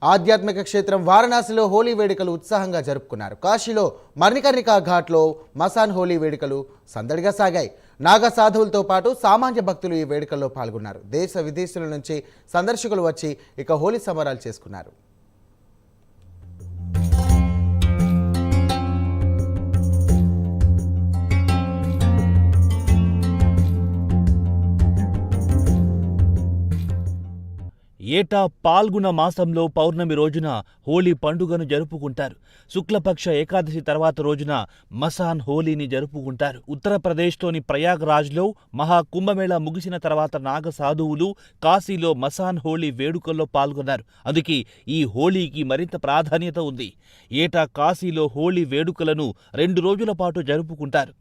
ఆధ్యాత్మిక క్షేత్రం వారణాసిలో హోలీ వేడుకలు ఉత్సాహంగా జరుపుకున్నారు. కాశీలో మణికర్ణికా ఘాట్లో మసాన్ హోలీ వేడుకలు సందడిగా సాగాయి. నాగ సాధువులతో పాటు సామాన్య భక్తులు ఈ వేడుకల్లో పాల్గొన్నారు. దేశ విదేశాల నుంచి సందర్శకులు వచ్చి ఇక హోలీ సంబరాలు చేసుకున్నారు. ఏటా పాల్గొన మాసంలో పౌర్ణమి రోజున హోలీ పండుగను జరుపుకుంటారు. శుక్లపక్ష ఏకాదశి తర్వాత రోజున మసాన్ హోలీని జరుపుకుంటారు. ఉత్తరప్రదేశ్లోని ప్రయాగ్రాజ్లో మహాకుంభమేళా ముగిసిన తర్వాత నాగ సాధువులు కాశీలో మసాన్ హోలీ వేడుకల్లో పాల్గొన్నారు. అందుకే ఈ హోలీకి మరింత ప్రాధాన్యత ఉంది. ఏటా కాశీలో హోలీ వేడుకలను 2 రోజుల పాటు జరుపుకుంటారు.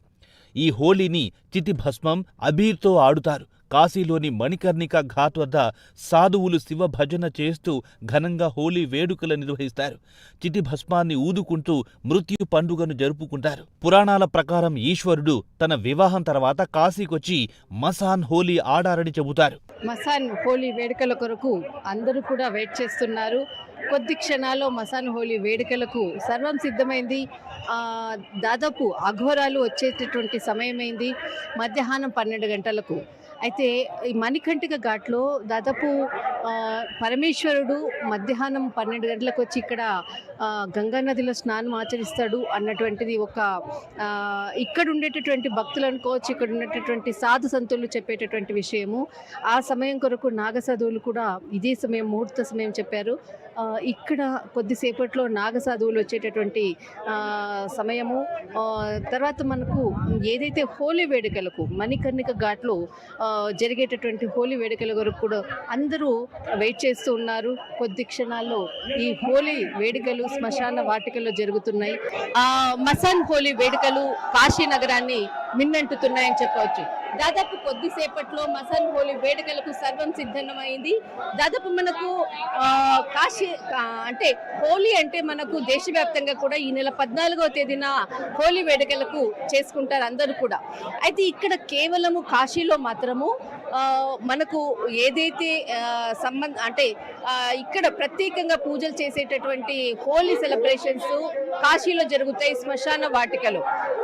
ఈ హోలీని చితిభస్మం, అబీర్తో ఆడుతారు. కాశీలోని మణికర్ణికా ఘాట్ వద్ద సాధువులు శివ భజన చేస్తూ ఘనంగా హోలీ వేడుకలు నిర్వహిస్తారు. చితిభస్మాన్ని ఊదుకుంటూ మృత్యు పండుగను జరుపుకుంటారు. పురాణాల ప్రకారం ఈశ్వరుడు తన వివాహం తర్వాత కాశీకొచ్చి మసాన్ హోలీ ఆడారని చెబుతారు. మసాన్ హోలీ వేడుకల కొరకు అందరూ కూడా వెయిట్ చేస్తున్నారు. కొద్ది క్షణాల్లో మసాన్ హోలీ వేడుకలకు సర్వం సిద్ధమైంది. దాదాపు అఘోరాలు వచ్చేటటువంటి సమయమైంది, మధ్యాహ్నం 12 గంటలకు. అయితే ఈ మణికంఠిక ఘాట్లో దాదాపు పరమేశ్వరుడు మధ్యాహ్నం 12 గంటలకు వచ్చి ఇక్కడ గంగానదిలో స్నానం ఆచరిస్తాడు అన్నటువంటిది ఒక ఇక్కడ ఉండేటటువంటి భక్తులు అనుకోవచ్చు, ఇక్కడ ఉండేటటువంటి సాధు సంతులు చెప్పేటటువంటి విషయము. ఆ సమయం కొరకు నాగసాధువులు కూడా ఇదే సమయం, ముహూర్త సమయం చెప్పారు. ఇక్కడ కొద్దిసేపట్లో నాగసాధువులు వచ్చేటటువంటి సమయము. తర్వాత మనకు ఏదైతే హోలీ వేడుకలకు మణికర్ణిక ఘాట్లో జరిగేటటువంటి హోలీ వేడుకల వరకు కూడా అందరూ వెయిట్ చేస్తూ ఉన్నారు. కొద్ది క్షణాల్లో ఈ హోలీ వేడుకలు శ్మశాన వాటికలో జరుగుతున్నాయి. మసాన్ హోలీ వేడుకలు కాశీ నగరాన్ని మిన్నంటుతున్నాయని చెప్పవచ్చు. దాదాపు కొద్దిసేపట్లో మసాన్ హోలీ వేడుకలకు సర్వం సిద్ధమైంది. దాదాపు మనకు కాశీ అంటే హోలీ అంటే మనకు దేశవ్యాప్తంగా కూడా ఈ నెల 14వ తేదీన హోలీ వేడుకలకు చేసుకుంటారు అందరూ కూడా. అయితే ఇక్కడ కేవలము కాశీలో మాత్రము మనకు ఏదైతే అంటే ఇక్కడ ప్రత్యేకంగా పూజలు చేసేటటువంటి హోలీ సెలబ్రేషన్స్ కాశీలో జరుగుతాయి.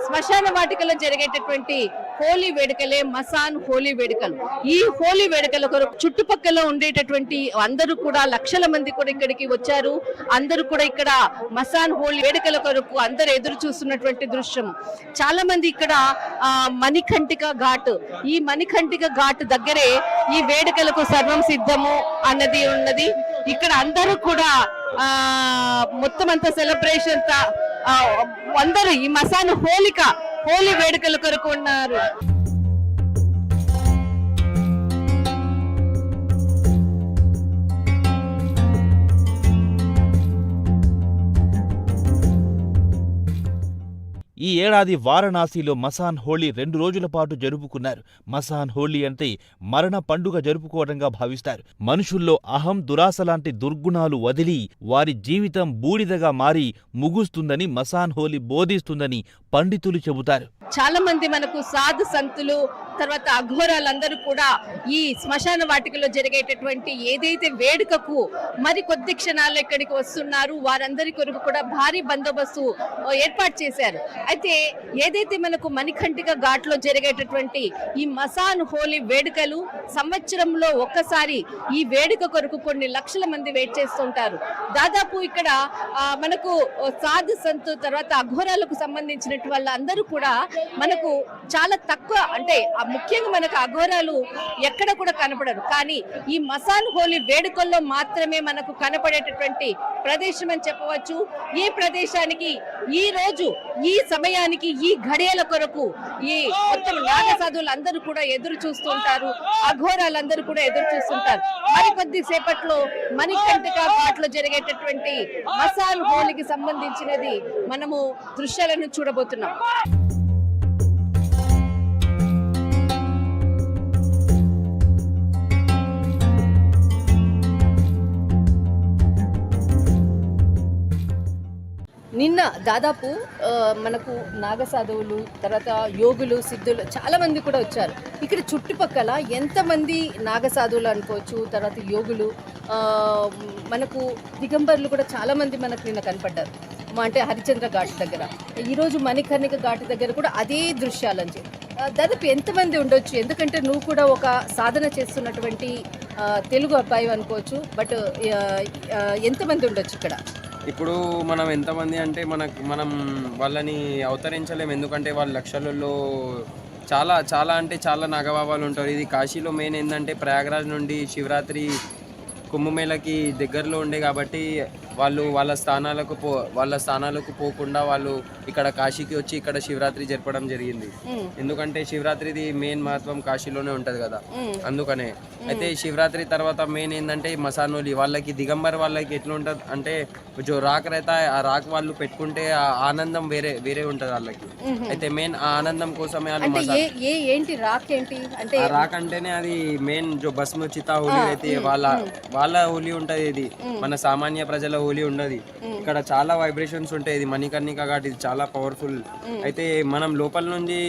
శ్మశాన వాటికలో జరిగేటటువంటి హోలీ వేడుకలే మసాన్ హోలీ వేడుకలు. ఈ హోలీ వేడుకల కొరకు చుట్టుపక్కల ఉండేటటువంటి అందరూ కూడా లక్షల మంది కూడా ఇక్కడికి వచ్చారు. అందరూ కూడా ఇక్కడ మసాన్ హోలీ వేడుకల కొరకు అందరూ ఎదురు చూస్తున్నటువంటి దృశ్యం. చాలా మంది ఇక్కడ మణికంఠిక ఘాట్, ఈ మణికంఠిక ఘాట్ దగ్గరే ఈ వేడుకలకు సర్వం సిద్ధము అన్నది ఉన్నది. ఇక్కడ అందరూ కూడా మొత్తం అంతా సెలబ్రేషన్ అందరూ ఈ మసాన్ హోలీ వేడుకల కొరకు ఉన్నారు. ఈ ఏడాది వారణాసిలో మసాన్ హోలీ 2 రోజుల పాటు జరుపుకున్నారు. మసాన్ హోలీ అంటే మరణ పండుగ జరుపుకోవడంగా భావిస్తారు. మనుషుల్లో అహం, దురాశ లాంటి దుర్గుణాలు వదిలి వారి జీవితం బూడిదగా మారి ముగుస్తుందని మసాన్ హోలీ బోధిస్తుందని పండితులు చెబుతారు. చాలా మంది మనకు సాధు సంతులు, తర్వాత అఘోరాలందరూ కూడా ఈ శ్మశాన వాటికలో జరిగేటటువంటి ఏదైతే వేడుకకు మరి కొద్ది క్షణాల్లో ఇక్కడికి వస్తున్నారు. వారందరి కొరకు కూడా భారీ బందోబస్తు ఏర్పాటు చేశారు. అయితే ఏదైతే మనకు మణికంఠిక ఘాట్లో జరిగేటటువంటి ఈ మసాన్ హోలీ వేడుకలు సంవత్సరంలో ఒక్కసారి ఈ వేడుక కొరకు కొన్ని లక్షల మంది వెయిట్ చేస్తుంటారు. దాదాపు ఇక్కడ మనకు సాధు సంతు తర్వాత అఘోరాలకు సంబంధించిన వాళ్ళందరూ కూడా మనకు చాలా తక్కువ, అంటే ముఖ్యంగా మనకు అఘోరాలు ఎక్కడ కూడా కనపడరు. కానీ ఈ మసాన్ హోలీ వేడుకల్లో మాత్రమే మనకు కనపడేటటువంటి ప్రదేశం అని చెప్పవచ్చు. ఈ ప్రదేశానికి ఈ రోజు, ఈ సమయానికి, ఈ ఘడియల కొరకు ఈ మొత్తం నాగ సాధువులు అందరూ కూడా ఎదురు చూస్తుంటారు. అఘోరాలందరూ కూడా ఎదురు చూస్తుంటారు. మరికొద్ది సేపట్లో మణికంఠిక ఘాట్లో జరిగేటటువంటి మసాన్ హోలీకి సంబంధించినది మనము దృశ్యాలను చూడబోతున్నాం. నిన్న దాదాపు మనకు నాగసాధువులు, తర్వాత యోగులు, సిద్ధులు చాలామంది కూడా వచ్చారు. ఇక్కడ చుట్టుపక్కల ఎంతమంది నాగసాధువులు అనుకోవచ్చు, తర్వాత యోగులు ఆ, మనకు దిగంబర్లు కూడా చాలామంది మనకు నిన్న కనపడ్డారు అంటే హరిచంద్ర ఘాట్ దగ్గర. ఈరోజు మణికర్ణిక ఘాట్ దగ్గర కూడా అదే దృశ్యాలని దాదాపు ఎంతమంది ఉండొచ్చు? ఎందుకంటే నువ్వు కూడా ఒక సాధన చేస్తున్నటువంటి తెలుగు అబ్బాయి అనుకోవచ్చు, బట్ ఎంతమంది ఉండొచ్చు ఇక్కడ? ఇప్పుడు మనం ఎంతమంది అంటే మనం వాళ్ళని అవతరించలేము, ఎందుకంటే వాళ్ళ లక్షలలో చాలా చాలా అంటే చాలా నాగబాబాలు ఉంటారు. ఇది కాశీలో మెయిన్ ఏంటంటే ప్రయాగరాజ్ నుండి శివరాత్రి కుంభమేళకి దగ్గరలో ఉండే కాబట్టి వాళ్ళ స్థానాలకు పోకుండా వాళ్ళు ఇక్కడ కాశీకి వచ్చి ఇక్కడ శివరాత్రి జరపడం జరిగింది. ఎందుకంటే శివరాత్రిది మెయిన్ మహత్వం కాశీలోనే ఉంటది కదా, అందుకనే. అయితే శివరాత్రి తర్వాత మెయిన్ ఏంటంటే మసానోలి వాళ్ళకి, దిగంబర్ వాళ్ళకి ఎట్లా ఉంటుంది అంటే జో రాక్ రైతా ఆ రాక్ వాళ్ళు పెట్టుకుంటే ఆ ఆనందం వేరే వేరే ఉంటది వాళ్ళకి. అయితే మెయిన్ ఆ ఆనందం కోసమే వాళ్ళు ఏంటి రాక్ ఏంటి అంటే, ఆ రాక్ అంటేనే అది మెయిన్ జో భస్మ చితా హోలీ అయితే వాళ్ళ హోలీ ఉంటది. ఇది మన సామాన్య ప్రజల హోలీ ఉండదు. ఇక్కడ చాలా వైబ్రేషన్స్ ఉంటాయి. ఇది మణికర్ణిక ఘాట్, ఇది చాలా పవర్ఫుల్. అయితే మనం లోపల నుండి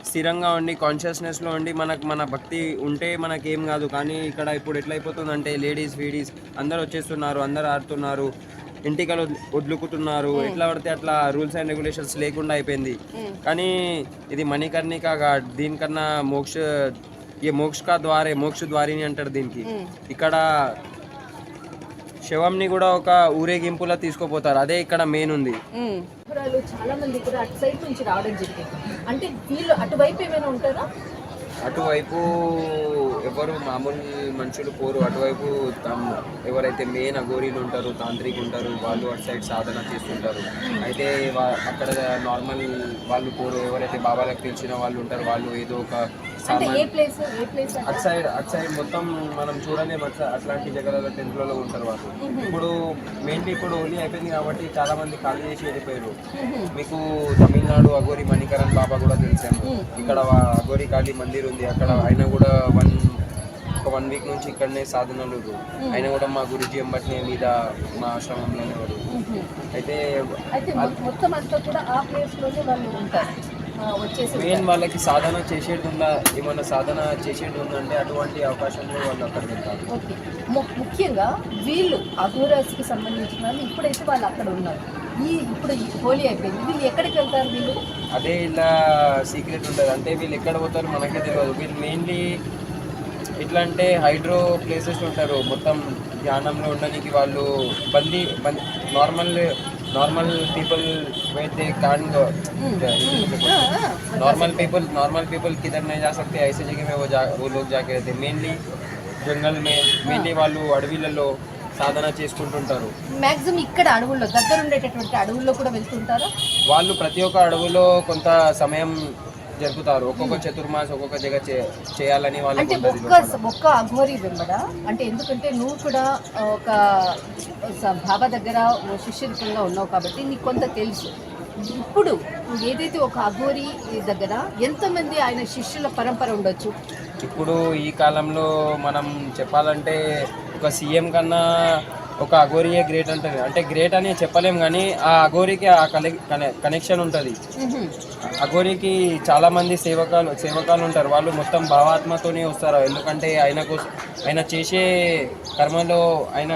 స్థిరంగా ఉండి కాన్షియస్నెస్లో ఉండి మన భక్తి ఉంటే మనకేం కాదు. కానీ ఇక్కడ ఇప్పుడు ఎట్లయిపోతుందంటే లేడీస్ వీడీస్ అందరు వచ్చేస్తున్నారు, అందరు ఆడుతున్నారు, ఇంటికలు వదులుకుతున్నారు, ఎట్లా పడితే అట్లా రూల్స్ అండ్ రెగ్యులేషన్స్ లేకుండా అయిపోయింది. కానీ ఇది మణికర్ణిక ఘాట్ దీనికన్నా మోక్ష ద్వారిని అంటారు దీనికి. ఇక్కడ శవంని కూడా ఒక ఊరేగింపులో తీసుకుపోతారు, అదే ఇక్కడ మెయిన్ ఉంది. చాలా మంది కూడా అటు సైడ్ నుంచి రావడం జరిగింది. అంటే వీళ్ళు అటువైపు ఏమైనా ఉంటారా? అటువైపు ఎవరు మామూలు మనుషులు పోరు. అటువైపు ఎవరైతే మెయిన్ అఘోరీలు ఉంటారు, తాంత్రిక ఉంటారు, వాళ్ళు అటు సైడ్ సాధన చేస్తుంటారు. అయితే అక్కడ నార్మల్ వాళ్ళు పోరు. ఎవరైతే బాబాలకు తెలిసిన వాళ్ళు ఉంటారు, వాళ్ళు ఏదో ఒక అటు సైడ్ మొత్తం మనం చూడలేము. అట్లాంటి జగలలో టెంట్లలో ఉంటారు వాళ్ళు. ఇప్పుడు మెయిన్లీ ఇప్పుడు హోలీ అయిపోయింది కాబట్టి చాలా మంది ఖాళీ చేసి వెళ్ళిపోయారు. మీకు తమిళనాడు అఘోరి మణికరణ్ బాబా కూడా తెలిసాము. ఇక్కడ అఘోరి కాళీ మందిర్ ఉంది, అక్కడ ఆయన కూడా ఒక 1 వీక్ నుంచి ఇక్కడనే సాధనలు. ఆయన కూడా మా గురుజీ ఎంబట్నే మీద మా ఆశ్రమంలోనే వాడు. అయితే మొత్తం అంతా కూడా ఆ ప్లేస్ లోనే వాళ్ళు ఉంటారు. మెయిన్ వాళ్ళకి సాధన చేసేది ఉందా, ఏమన్నా సాధన చేసేది ఉందంటే అటువంటి అవకాశంలో వాళ్ళు అక్కడ వెళ్తారు. ఓకే, ముఖ్యంగా వీళ్ళు అఘోరాస్కి సంబంధించిన వాళ్ళు ఇప్పుడైతే వాళ్ళు అక్కడ ఉన్నారు. ఇప్పుడు హోలీ అయిపోయింది, వీళ్ళు ఎక్కడికి వెళ్తారు? వీళ్ళు అదే ఇలా సీక్రెట్ ఉంటుంది. అంటే వీళ్ళు ఎక్కడ పోతారు మనకే తెలియదు. వీళ్ళు మెయిన్లీ ఎట్లా అంటే హైడ్రో ప్లేసెస్ ఉంటారు, మొత్తం ధ్యానంలో ఉండడానికి. వాళ్ళు नॉर्मल पीपल वेट दे कान नॉर्मल पीपल किधर नहीं जा सकते, ऐसे जगह में वो लोग जाके रहते. मेनली जंगल में मेनली వాళ్ళు అడవిలలో సాధన చేసుకుంటుంటారు. మాక్సిమం ఇక్కడ అడవుల్లో దగ్గర ఉండేటటువంటి అడవుల్లో కూడా వెళ్తుంటారు వాళ్ళు. ప్రతి ఒక్క అడవులో కొంత సమయం జరుపుతారు. ఒక్కొక్క చతుర్మాస ఒక్కొక్క జగ చేయాలని వాళ్ళకి ఒక్క అఘోరి వెంబడ. అంటే ఎందుకంటే నువ్వు కూడా ఒక బాబా దగ్గర శిష్యరికంగా ఉన్నావు కాబట్టి నీకు కొంత తెలుసు. ఇప్పుడు ఏదైతే ఒక అఘోరి దగ్గర ఎంతమంది ఆయన శిష్యుల పరంపర ఉండొచ్చు? ఇప్పుడు ఈ కాలంలో మనం చెప్పాలంటే ఒక సీఎం కన్నా ఒక అఘోరియే గ్రేట్ అంటారు. అంటే గ్రేట్ అని చెప్పలేం, కానీ ఆ అఘోరికి ఆ కనెక్షన్ ఉంటుంది. అఘోరికి చాలా మంది సేవకాలు ఉంటారు. వాళ్ళు మొత్తం భావాత్మతోనే వస్తారు. ఎందుకంటే ఆయన చేసే కర్మలో ఆయన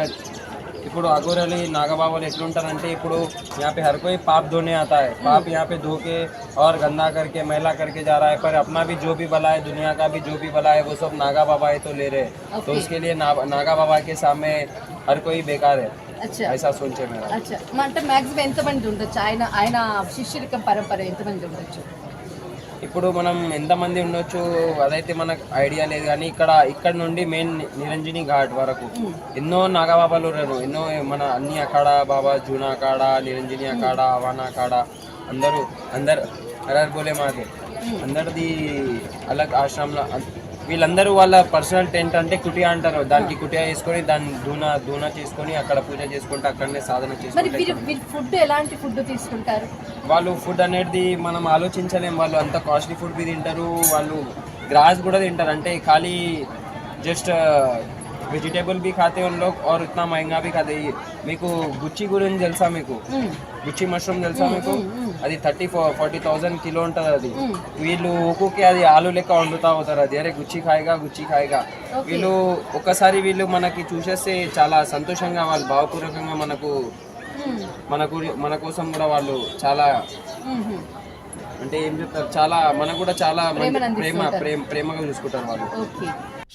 ఇప్పుడు అఘోరలి నాగబాబాలు ఎట్లుంటారంటే ఇప్పుడు यहाँ पे हर कोई पाप धोने आता है. पाप यहाँ पे धो के और गंदा करके मैला करके जा रहा है, पर अपना भी जो भी भला है, दुनिया का भी जो भी भला है, वो सब नागा बाबा है तो ले रहे. तो उसके लिए नागा बाबा के सामने हर कोई बेकार है. ऐसा सोचे मेरा. अच्छा, అంటే మాక్సిమం ఎంతమంది ఉండొచ్చు? ఆయన శిష్యురికం పరంపర ఎంతమంది ఉండొచ్చు? ఇప్పుడు మనం ఎంతమంది ఉండొచ్చు అదైతే మనకు ఐడియా లేదు, కానీ ఇక్కడ నుండి మెయిన్ నిరంజని ఘాట్ వరకు ఎన్నో నాగబాబాలు ఉన్నారు. ఎన్నో మన అన్ని అఖాడా బాబా, జూనా అఖాడా, నిరంజని అఖాడా, అవానా అఖాడా, అందరూ హరర్ బోలే మాకే అందరిది అలగ్ ఆశ్రమంలో. వీళ్ళందరూ వాళ్ళ పర్సనల్ టెంట్ అంటే కుటియా అంటారు, దానికి కుటియా వేసుకొని దాన్ని దూనా చేసుకొని అక్కడ పూజ చేసుకుంటే అక్కడనే సాధన చేసుకుంటారు. ఫుడ్ ఎలాంటి ఫుడ్ తీసుకుంటారు వాళ్ళు? ఫుడ్ అనేది మనం ఆలోచించలేం. వాళ్ళు అంత కాస్ట్లీ ఫుడ్ తింటారు. వాళ్ళు గ్రాస్ కూడా తింటారు. అంటే ఖాళీ జస్ట్ వెజిటేబుల్ भी खाते हैं उन लोग और इतना महंगा भी खाते हैं. మీకు గుచ్చి గురించి తెలుసా? మీకు గుచ్చి మష్రూమ్ తెలుసా? మీకు అది 30-40,000 కిలో ఉంటుంది. అది వీళ్ళు ఒక్కొక్క అది ఆలు లెక్క వండుతా అవుతారు. అది అరే గుచ్చి ఖాయిగా. వీళ్ళు ఒక్కసారి వీళ్ళు మనకి చూసేస్తే చాలా సంతోషంగా వాళ్ళు భావపూర్వకంగా మన కోసం కూడా వాళ్ళు చాలా అంటే ఏం చెప్తారు, చాలా మనకు కూడా చాలా ప్రేమగా చూసుకుంటారు వాళ్ళు.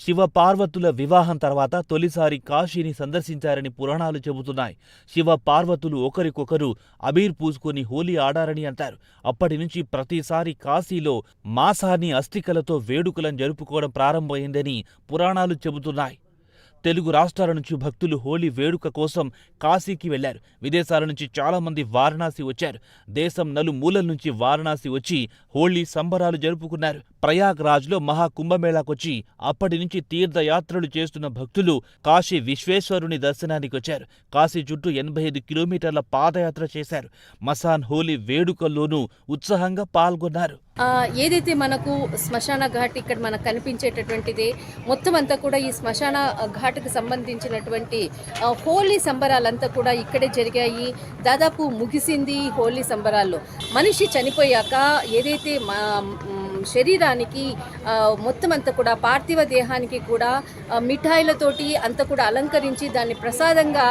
శివ పార్వతుల వివాహం తర్వాత తొలిసారి కాశీని సందర్శించారని పురాణాలు చెబుతున్నాయి. శివ పార్వతులు ఒకరికొకరు అబీర్ పూసుకొని హోలీ ఆడారని అంటారు. అప్పటి నుంచి ప్రతిసారి కాశీలో మాసాన్ని అస్థికలతో వేడుకలను జరుపుకోవడం ప్రారంభమైందని పురాణాలు చెబుతున్నాయి. తెలుగు రాష్ట్రాల నుంచి భక్తులు హోలీ వేడుక కోసం కాశీకి వెళ్లారు. విదేశాల నుంచి చాలా మంది వారణాసి వచ్చారు. దేశం నలుమూలల నుంచి వారణాసి వచ్చి హోలీ సంబరాలు జరుపుకున్నారు. ప్రయాగ్రాజ్లో మహాకుంభమేళాకొచ్చి అప్పటి నుంచి తీర్థయాత్రలు చేస్తున్న భక్తులు కాశీ విశ్వేశ్వరుని దర్శనానికి వచ్చారు. కాశీ చుట్టూ 85 కిలోమీటర్ల పాదయాత్ర చేశారు. మసాన్ హోలీ వేడుకల్లోనూ ఉత్సాహంగా పాల్గొన్నారు. ఏదైతే మనకు శ్మశాన ఘాట్ ఇక్కడ మనకు కనిపించేటటువంటిది మొత్తం అంతా కూడా ఈ శ్మశాన ఘాట్కి సంబంధించినటువంటి హోలీ సంబరాలంతా కూడా ఇక్కడే జరిగాయి. దాదాపు ముగిసింది హోలీ సంబరాల్లో. మనిషి చనిపోయాక ఏదైతే శరీరానికి మొత్తం అంతా కూడా పార్థివ దేహానికి కూడా మిఠాయిలతోటి అంతా కూడా అలంకరించి దాన్ని ప్రసాదంగా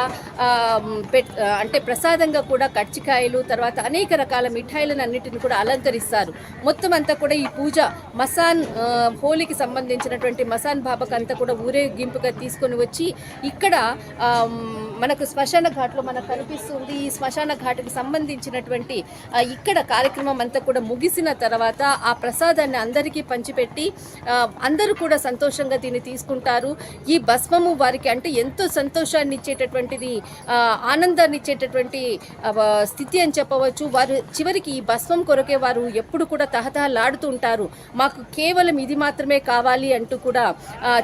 అంటే ప్రసాదంగా కూడా కర్చికాయలు తర్వాత అనేక రకాల మిఠాయిలను అన్నిటిని కూడా అలంకరిస్తారు. మొత్తం అంతా కూడా ఈ పూజ మసాన్ హోలీకి సంబంధించినటువంటి మసాన్ బాబాకి అంతా కూడా ఊరేగింపుగా తీసుకొని వచ్చి ఇక్కడ మనకు శ్మశాన ఘాట్లో మనకు కనిపిస్తుంది. ఈ శ్మశాన ఘాట్కి సంబంధించినటువంటి ఇక్కడ కార్యక్రమం అంతా కూడా ముగిసిన తర్వాత ఆ ప్రసాదాన్ని అందరికీ పంచిపెట్టి అందరూ కూడా సంతోషంగా దీన్ని తీసుకుంటారు. ఈ భస్మము వారికి అంటే ఎంతో సంతోషాన్ని ఇచ్చేటటువంటిది, ఆనందాన్ని ఇచ్చేటటువంటి స్థితి అని చెప్పవచ్చు. వారు చివరికి ఈ భస్మం కొరకే వారు ఎప్పుడు కూడా తహతహలాడుతూ ఉంటారు. మాకు కేవలం ఇది మాత్రమే కావాలి అంటూ కూడా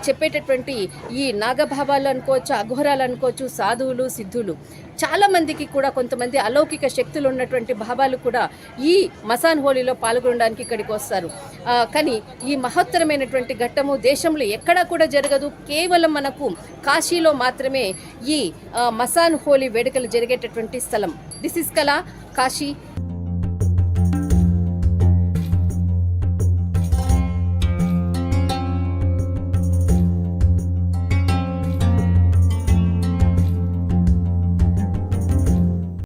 చెప్పేటటువంటి ఈ నాగభావాలు అనుకోవచ్చు, అఘోరాలు అనుకోవచ్చు, సాధువులు, సిద్ధులు, చాలా మందికి కూడా కొంతమంది అలౌకిక శక్తులు ఉన్నటువంటి భావాలు కూడా ఈ మసాన్ హోలీలో పాల్గొనడానికి ఇక్కడికి వస్తారు. కానీ ఈ మహత్తరమైనటువంటి ఘట్టము దేశంలో ఎక్కడా కూడా జరగదు. కేవలం మనకు కాశీలో మాత్రమే ఈ మసాన్ హోలీ వేడుకలు జరిగేటటువంటి స్థలం. దిస్ ఇస్ కళ కాశీ.